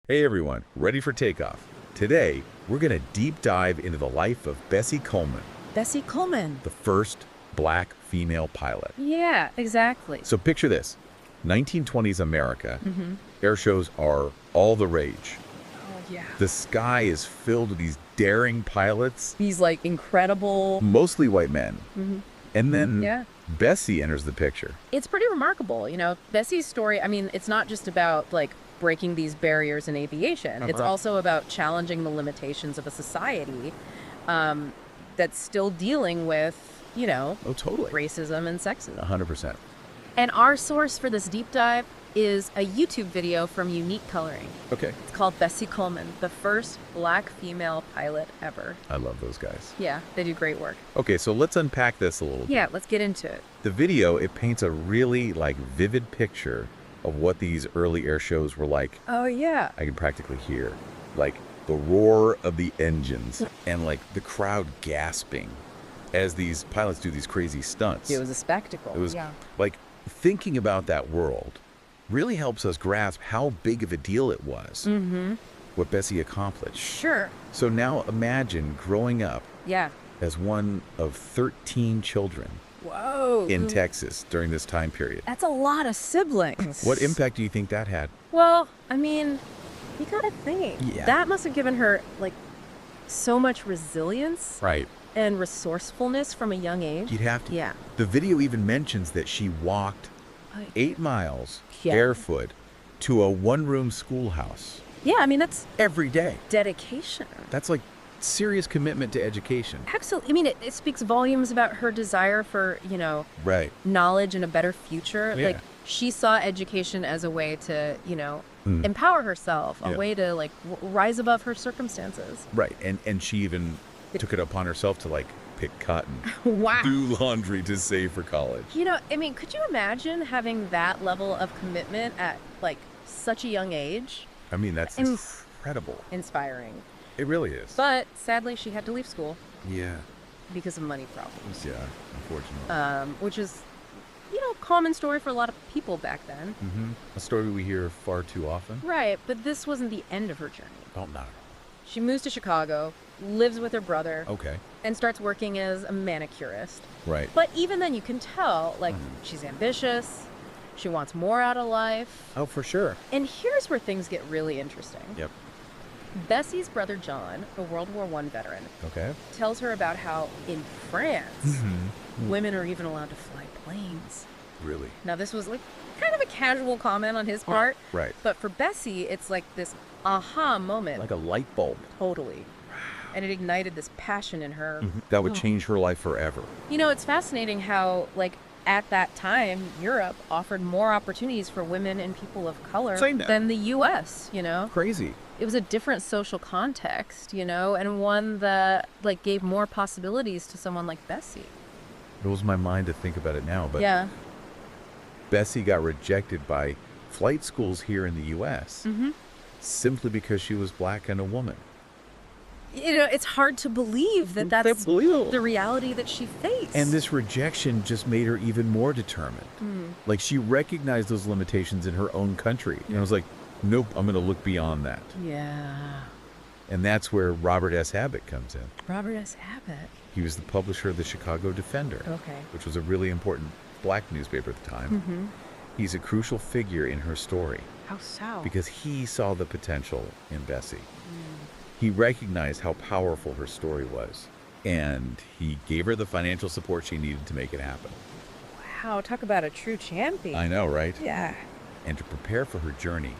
Hey everyone, ready for takeoff? Today, we're going to deep dive into the life of Bessie Coleman, Bessie Coleman. the first black female pilot. Yeah, exactly. So picture this, 1920s America, air shows are all the rage. Oh, yeah. The sky is filled with these daring pilots, He's like incredible. mostly white men. And then Yeah. Bessie enters the picture. It's pretty remarkable. Bessie's story, I mean, it's not just about like breaking these barriers in aviation. It's also about challenging the limitations of a society that's still dealing with, Oh, totally. racism and sexism. 100%. And our source for this deep dive is a YouTube video from Unique Coloring. Okay. It's called Bessie Coleman, the first black female pilot ever. I love those guys. Yeah, they do great work. Okay, so let's unpack this a little bit. Yeah, let's get into it. The video, it paints a really vivid picture of what these early air shows were like. Oh, yeah. I can practically hear the roar of the engines and the crowd gasping as these pilots do these crazy stunts. It was a spectacle. It was thinking about that world really helps us grasp how big of a deal it was. What Bessie accomplished. Sure. So now imagine growing up Yeah. as one of 13 children Whoa. in Texas during this time period. That's a lot of siblings. What impact do you think that had? Well, I mean, you gotta think. Yeah. That must have given her, so much resilience Right. and resourcefulness from a young age. You'd have to. Yeah. The video even mentions that she walked 8 miles Yeah. barefoot to a one-room schoolhouse Yeah, I mean, that's every day. dedication. That's serious commitment to education. Absolutely. I mean, it speaks volumes about her desire for, Right. knowledge and a better future. Yeah. She saw education as a way to, empower herself, a Yeah. way to, rise above her circumstances. Right. And she even took it upon herself to pick cotton, Wow. do laundry to save for college. I mean, could you imagine having that level of commitment at, such a young age? I mean, that's incredible. Inspiring. It really is. But sadly, she had to leave school Yeah. because of money problems, Yeah, unfortunately. which is, common story for a lot of people back then. A story we hear far too often. Right, but this wasn't the end of her journey. Oh, not at all. She moves to Chicago, lives with her brother, Okay. and starts working as a manicurist. Right. But even then, you can tell, she's ambitious, she wants more out of life. Oh, for sure. And here's where things get really interesting. Yep. Bessie's brother John, a World War I veteran, Okay. tells her about how in France, women are even allowed to fly planes. Really? Now, this was kind of a casual comment on his part. Right. But for Bessie, it's this aha moment. Like a light bulb. Totally. And it ignited this passion in her. That would change her life forever. It's fascinating how, at that time, Europe offered more opportunities for women and people of color Say no. than the U.S., Crazy. It was a different social context, and one that, gave more possibilities to someone like Bessie. It blows my mind to think about it now, but Yeah. Bessie got rejected by flight schools here in the U.S. Simply because she was black and a woman. It's hard to believe that that's Unbelievable. the reality that she faced. And this rejection just made her even more determined. She recognized those limitations in her own country. And I was like, nope, I'm going to look beyond that. Yeah. And that's where Robert S. Abbott comes in. Robert S. Abbott. He was the publisher of the Chicago Defender, Okay. which was a really important black newspaper at the time. He's a crucial figure in her story How so? because he saw the potential in Bessie. He recognized how powerful her story was, and he gave her the financial support she needed to make it happen. Wow, talk about a true champion. I know, right? Yeah. And to prepare for her journey,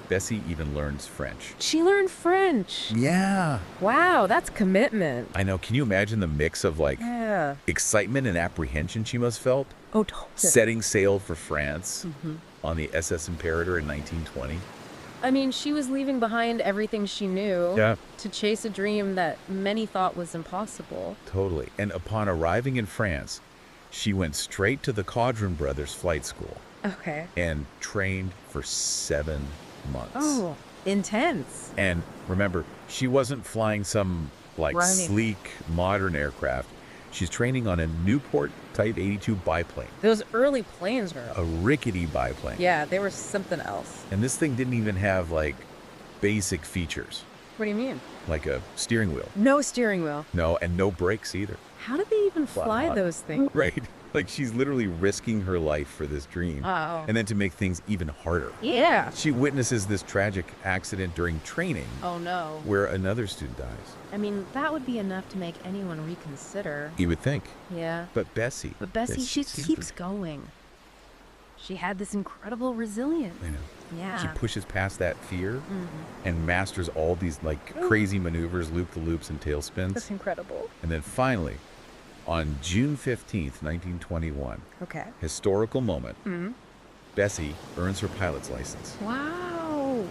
Bessie even learns French. She learned French. Yeah. Wow, that's commitment. I know. Can you imagine the mix of Yeah. excitement and apprehension she must felt? Oh, totally. Setting sail for France on the SS Imperator in 1920. I mean, she was leaving behind everything she knew to chase a dream that many thought was impossible. Totally. And upon arriving in France, she went straight to the Caudron Brothers Flight School Okay. and trained for 7 months. Oh, intense. And remember, she wasn't flying some Right. sleek modern aircraft. She's training on a Newport Type 82 biplane, Those early planes were, a rickety biplane. yeah, they were something else. And this thing didn't even have basic features, What do you mean? like a steering wheel. No steering wheel. No, and no brakes either. How do they even Flat fly out. those things? Right. Like she's literally risking her life for this dream. Oh. And then to make things even harder. Yeah. She witnesses this tragic accident during training Oh, no. where another student dies. I mean, that would be enough to make anyone reconsider. You would think. Yeah. But Bessie. But Bessie, this she stupid- keeps going. She had this incredible resilience. I know. Yeah. She pushes past that fear and masters all these like crazy maneuvers, loop-the-loops and tailspins. That's incredible. And then finally, on June 15th, 1921, Okay. historical moment, Bessie earns her pilot's license. Wow.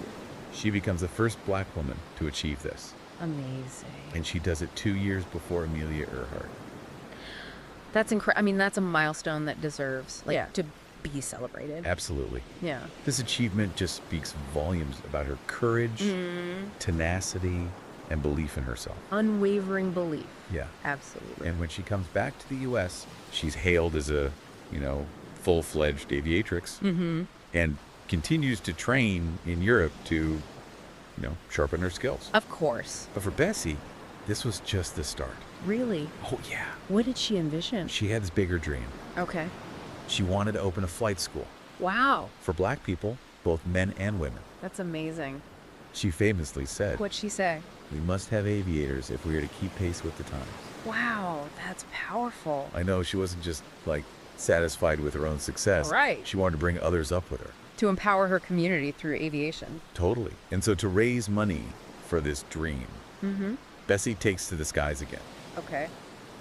She becomes the first black woman to achieve this. Amazing. And she does it 2 years before Amelia Earhart. That's incredible. I mean, that's a milestone that deserves Yeah. to be celebrated. Absolutely. Yeah. This achievement just speaks volumes about her courage, tenacity, and belief in herself. Unwavering belief. Yeah. Absolutely. And when she comes back to the U.S., she's hailed as a, full-fledged aviatrix and continues to train in Europe to, sharpen her skills. Of course. But for Bessie, this was just the start. Really? Oh, yeah. What did she envision? She had this bigger dream. Okay. She wanted to open a flight school Wow. for black people, both men and women. That's amazing. She famously said, What'd she say? "We must have aviators if we are to keep pace with the times." Wow, that's powerful. I know she wasn't just, satisfied with her own success. Right. She wanted to bring others up with her. To empower her community through aviation. Totally. And so to raise money for this dream, Bessie takes to the skies again. Okay.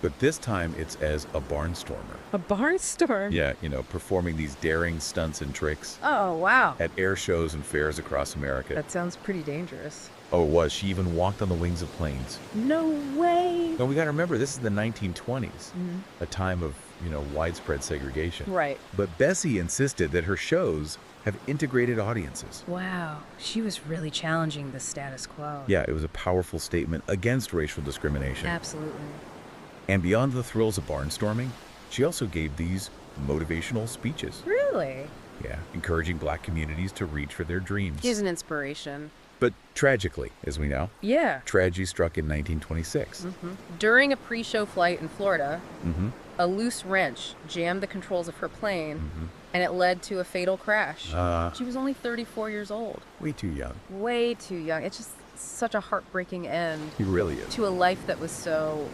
But this time it's as a barnstormer. A barnstorm? Yeah, performing these daring stunts and tricks Oh, wow. at air shows and fairs across America. That sounds pretty dangerous. Oh, it was. She even walked on the wings of planes. No way. And we got to remember, this is the 1920s, a time of, widespread segregation. Right. But Bessie insisted that her shows have integrated audiences. Wow. She was really challenging the status quo. Yeah, it was a powerful statement against racial discrimination. Absolutely. And beyond the thrills of barnstorming, she also gave these motivational speeches. Really? Yeah, encouraging black communities to reach for their dreams. She's an inspiration. But tragically, as we know, Yeah. tragedy struck in 1926. During a pre-show flight in Florida, Mm-hmm. a loose wrench jammed the controls of her plane, and it led to a fatal crash. She was only 34 years old. Way too young. Way too young. It's just such a heartbreaking end He really is. to a life that was so,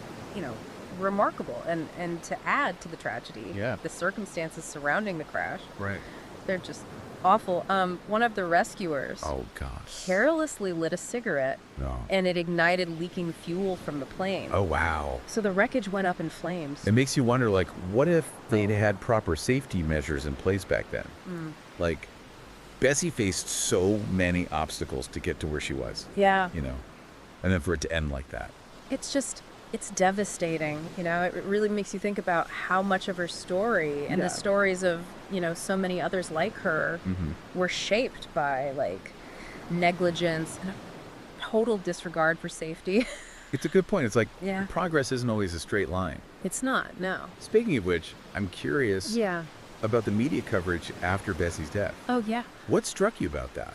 remarkable. And to add to the tragedy, Yeah. the circumstances surrounding the crash, Right. they're just awful. One of the rescuers Oh, gosh. carelessly lit a cigarette, No. and it ignited leaking fuel from the plane. Oh, wow. So the wreckage went up in flames. It makes you wonder, what if they'd had proper safety measures in place back then? Bessie faced so many obstacles to get to where she was, Yeah. and then for it to end like that. It's devastating. It really makes you think about how much of her story and Yeah. the stories of, so many others like her were shaped by negligence and a total disregard for safety. It's a good point. It's like Yeah. progress isn't always a straight line. It's not, no. Speaking of which, I'm curious Yeah. about the media coverage after Bessie's death. Oh, yeah. What struck you about that?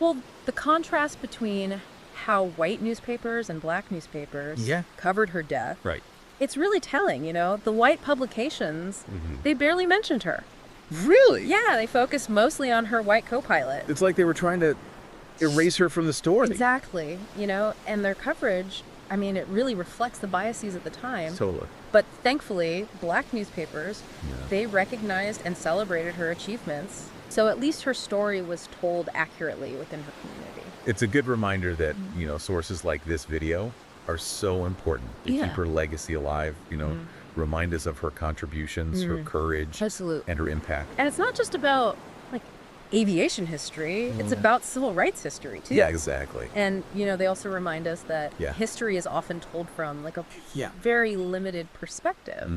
Well, the contrast between how white newspapers and black newspapers Yeah. covered her death, Right. it's really telling. The white publications, they barely mentioned her. Really? Yeah, they focused mostly on her white co-pilot. It's like they were trying to erase her from the story. Exactly. And their coverage, it really reflects the biases at the time. Totally. But thankfully, black newspapers, Yeah. they recognized and celebrated her achievements. So at least her story was told accurately within her community. It's a good reminder that, sources like this video are so important to Yeah. keep her legacy alive, remind us of her contributions, her courage, Absolutely. and her impact. And it's not just about aviation history, it's about civil rights history too. Yeah, exactly. And they also remind us that Yeah. history is often told from a Yeah. very limited perspective.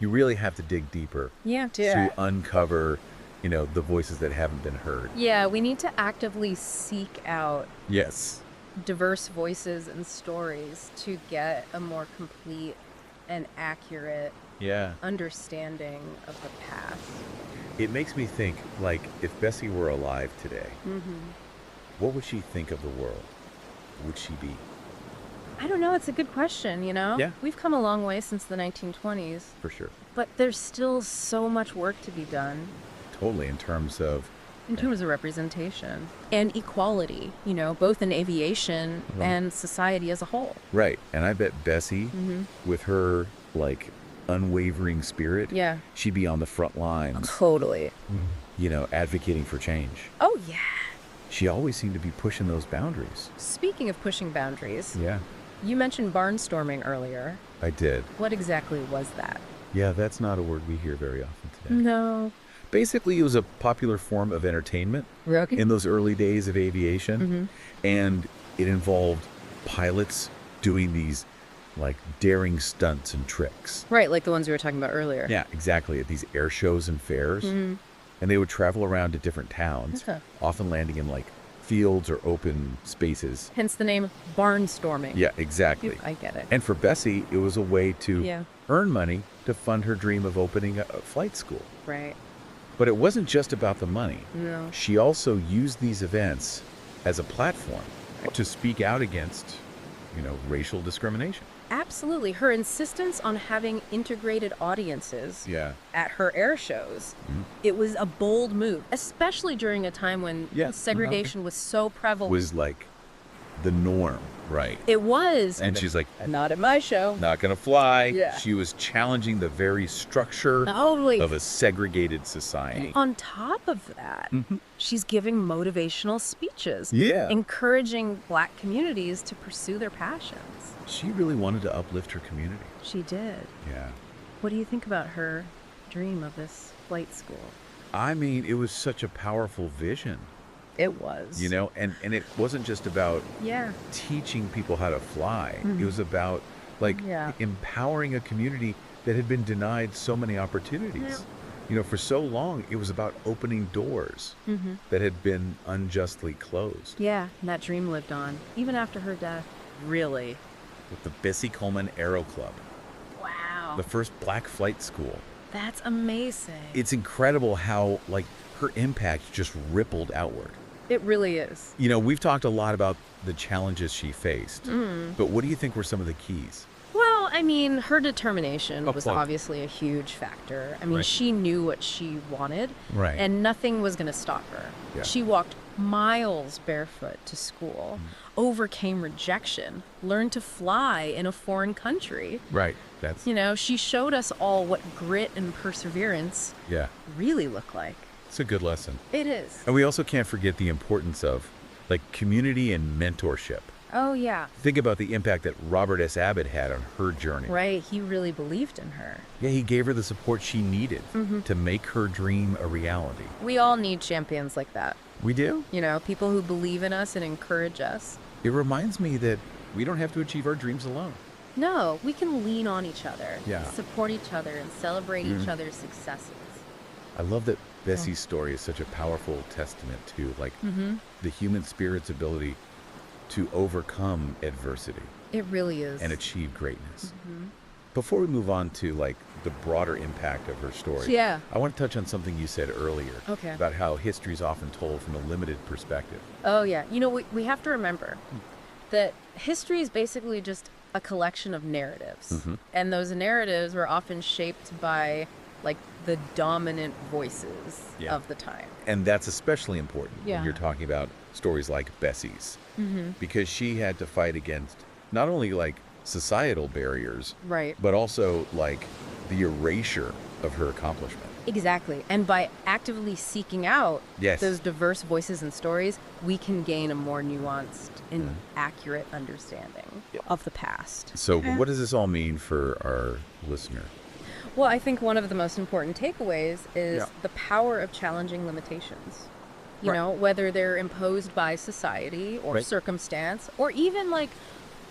You really have to dig deeper Yeah. to uncover, the voices that haven't been heard. Yeah, we need to actively seek out Yes. diverse voices and stories to get a more complete and accurate Yeah. understanding of the past. It makes me think, if Bessie were alive today, what would she think of the world? Would she be? I don't know. It's a good question, you know? Yeah. We've come a long way since the 1920s, For sure. but there's still so much work to be done Totally, in terms of in terms of representation and equality, you know, both in aviation and society as a whole. right. And I bet Bessie, with her like unwavering spirit, Yeah. she'd be on the front lines, Totally. you know, advocating for change. Oh, yeah. She always seemed to be pushing those boundaries. Speaking of pushing boundaries, Yeah, you mentioned barnstorming earlier. I did. What exactly was that? Yeah, that's not a word we hear very often today. No. Basically, it was a popular form of entertainment Okay. in those early days of aviation, and it involved pilots doing these like daring stunts and tricks. Right, like the ones we were talking about earlier. Yeah, exactly, at these air shows and fairs. And they would travel around to different towns, Okay. often landing in like fields or open spaces. Hence the name barnstorming. Yeah, exactly. I get it. And for Bessie, it was a way to Yeah. earn money to fund her dream of opening a flight school. Right. But it wasn't just about the money. No. She also used these events as a platform to speak out against, you know, racial discrimination. Absolutely. Her insistence on having integrated audiences Yeah. at her air shows, it was a bold move, especially during a time when Yeah. segregation was so prevalent. Was like the norm, right? It was. And she's like, Not at my show. not gonna fly. Yeah. She was challenging the very structure Totally. of a segregated society. On top of that, she's giving motivational speeches, Yeah. encouraging Black communities to pursue their passions. She really wanted to uplift her community. She did. Yeah. What do you think about her dream of this flight school? I mean, it was such a powerful vision, It was. you know, and it wasn't just about Yeah. teaching people how to fly. It was about like Yeah. empowering a community that had been denied so many opportunities. Yeah. You know, for so long, it was about opening doors that had been unjustly closed. Yeah, and that dream lived on, even after her death. Really? With the Bessie Coleman Aero Club, Wow. the first black flight school. That's amazing. It's incredible how like her impact just rippled outward. It really is. You know, we've talked a lot about the challenges she faced, but what do you think were some of the keys? Well, I mean, her determination Oh, was plug. obviously a huge factor. I mean, Right. she knew what she wanted, Right. and nothing was going to stop her. Yeah. She walked miles barefoot to school, overcame rejection, learned to fly in a foreign country. Right. That's You know, she showed us all what grit and perseverance yeah. really look like. It's a good lesson. It is. And we also can't forget the importance of like community and mentorship. Oh, yeah. Think about the impact that Robert S. Abbott had on her journey. Right. He really believed in her. Yeah, he gave her the support she needed to make her dream a reality. We all need champions like that. We do? You know, people who believe in us and encourage us. It reminds me that we don't have to achieve our dreams alone. No, we can lean on each other, Yeah. support each other, and celebrate each other's successes. I love that Bessie's story is such a powerful testament to like the human spirit's ability to overcome adversity It really is. and achieve greatness. Before we move on to like the broader impact of her story, Yeah. I want to touch on something you said earlier Okay. about how history is often told from a limited perspective. Oh, yeah. You know, we have to remember that history is basically just a collection of narratives. And those narratives were often shaped by, like, the dominant voices Yeah. of the time. And that's especially important Yeah. when you're talking about stories like Bessie's, because she had to fight against not only like societal barriers, Right. but also like the erasure of her accomplishment. Exactly. And by actively seeking out Yes. those diverse voices and stories, we can gain a more nuanced and accurate understanding of the past. So what does this all mean for our listener? Well, I think one of the most important takeaways is Yeah. the power of challenging limitations. You Right. know, whether they're imposed by society or Right. circumstance or even like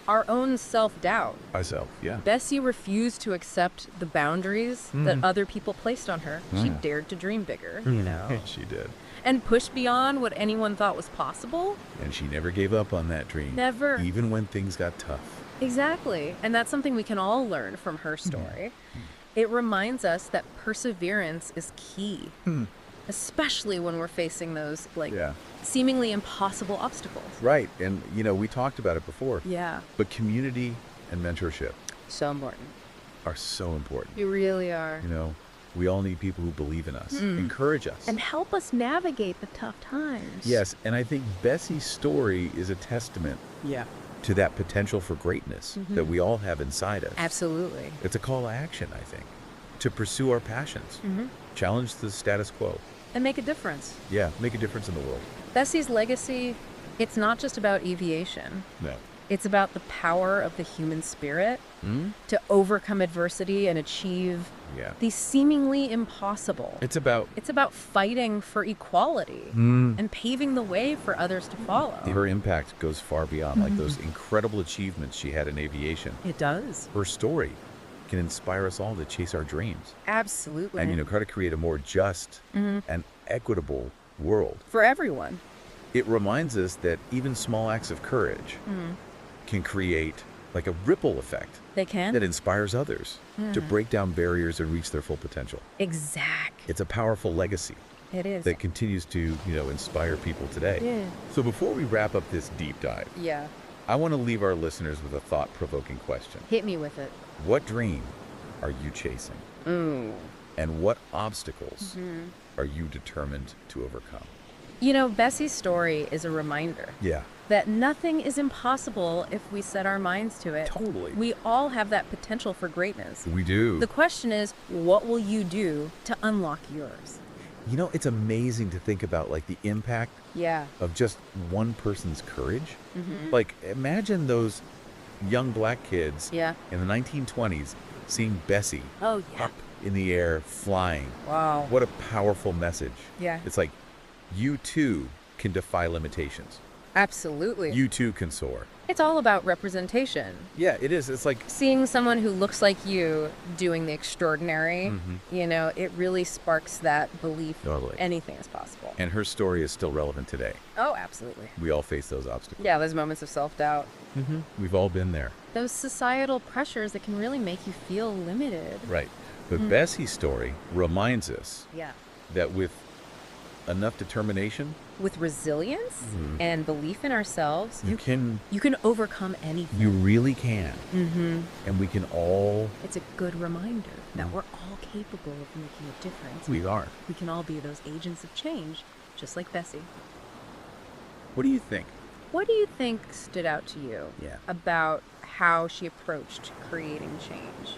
our own self-doubt. Myself, yeah. Bessie refused to accept the boundaries that other people placed on her. She dared to dream bigger, you know, She did. and push beyond what anyone thought was possible. And she never gave up on that dream. Never. Even when things got tough. Exactly. And that's something we can all learn from her story. It reminds us that perseverance is key. especially when we're facing those, like, Yeah. seemingly impossible obstacles. Right. And, we talked about it before. Yeah. But community and mentorship So important. are so important. You really are. We all need people who believe in us, encourage us. And help us navigate the tough times. Yes, and I think Bessie's story is a testament Yeah. to that potential for greatness that we all have inside us. Absolutely. It's a call to action, I think, to pursue our passions, challenge the status quo. And make a difference. Yeah, make a difference in the world. Bessie's legacy, it's not just about aviation. No. It's about the power of the human spirit to overcome adversity and achieve Yeah. the seemingly impossible. It's about It's about fighting for equality and paving the way for others to follow. her impact goes far beyond like those incredible achievements she had in aviation. It does. Her story can inspire us all to chase our dreams Absolutely. and try to create a more just and equitable world. for everyone. It reminds us that even small acts of courage can create like a ripple effect They can. that inspires others to break down barriers and reach their full potential. Exact. It's a powerful legacy It is. that continues to, inspire people today. Yeah. So before we wrap up this deep dive, Yeah. I want to leave our listeners with a thought-provoking question. Hit me with it. What dream are you chasing? And what obstacles are you determined to overcome? Bessie's story is a reminder Yeah, that nothing is impossible if we set our minds to it. totally. We all have that potential for greatness. We do. The question is, what will you do to unlock yours? It's amazing to think about like the impact Yeah. of just one person's courage. Like imagine those young black kids Yeah. in the 1920s seeing Bessie Oh, yeah. up in the air flying. Wow. What a powerful message. Yeah. It's like you too can defy limitations. Absolutely. You too can soar. It's all about representation. Yeah, it is. It's like Seeing someone who looks like you doing the extraordinary, it really sparks that belief Totally. anything is possible. and her story is still relevant today. Oh, absolutely. We all face those obstacles. Yeah, those moments of self-doubt. We've all been there. Those societal pressures that can really make you feel limited. Right. But Bessie's story reminds us Yeah. that with enough determination, With resilience and belief in ourselves, you can you can overcome anything. You really can. And we can all, It's a good reminder that we're all capable of making a difference. we are. We can all be those agents of change, just like Bessie. What do you think? What do you think stood out to you Yeah. about how she approached creating change?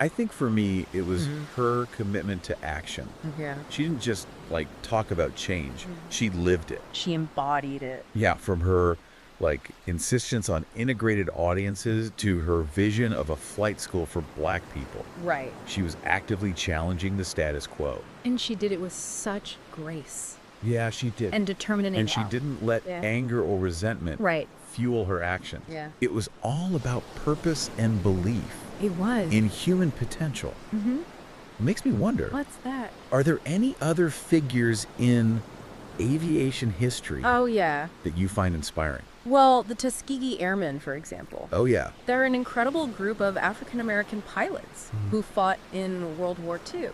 I think for me, it was her commitment to action. Yeah. She didn't just like talk about change. She lived it. She embodied it. Yeah, from her like insistence on integrated audiences to her vision of a flight school for black people. Right. She was actively challenging the status quo. And she did it with such grace Yeah, she did. and determination. And she didn't let Yeah. anger or resentment Right. fuel her actions. Yeah. It was all about purpose and belief It was. in human potential. It makes me wonder, What's that? are there any other figures in aviation history Oh, yeah. that you find inspiring? Well, the Tuskegee Airmen, for example. Oh, yeah. They're an incredible group of African American pilots who fought in World War II.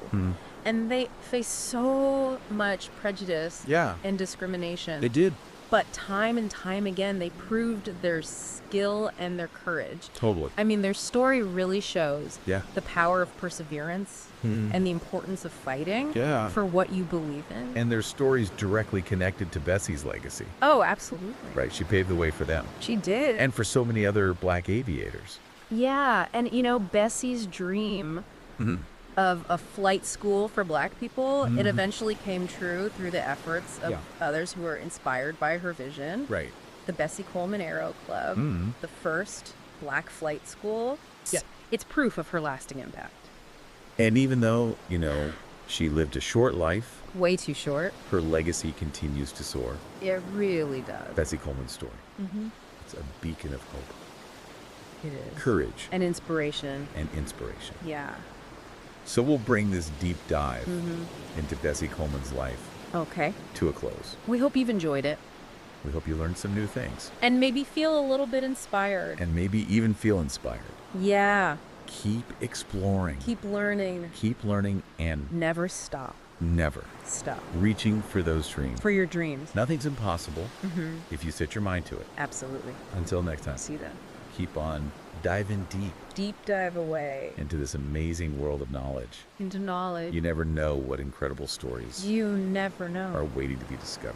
And they faced so much prejudice Yeah. and discrimination. They did. But time and time again, they proved their skill and their courage. Totally. I mean, their story really shows Yeah. the power of perseverance and the importance of fighting Yeah. for what you believe in. And their stories directly connected to Bessie's legacy, Oh, absolutely. right? She paved the way for them She did. and for so many other black aviators. Yeah, and Bessie's dream of a flight school for black people, it eventually came true through the efforts of Yeah. others who were inspired by her vision. Right. The Bessie Coleman Aero Club, the first black flight school. Yeah. It's proof of her lasting impact. And even though, she lived a short life, Way too short. her legacy continues to soar. It really does. Bessie Coleman's story. It's a beacon of hope, It is. courage, And inspiration. and inspiration. Yeah. So we'll bring this deep dive into Bessie Coleman's life Okay. to a close. We hope you've enjoyed it. We hope you learned some new things And maybe feel a little bit inspired. and maybe even feel inspired. Yeah. Keep exploring, Keep learning. keep learning, and Never stop. never stop reaching for those dreams. for your dreams. Nothing's impossible if you set your mind to it. Absolutely. Until next time, See that. keep on diving deep Deep dive away into this amazing world of knowledge. into knowledge. You never know what incredible stories You never know. are waiting to be discovered.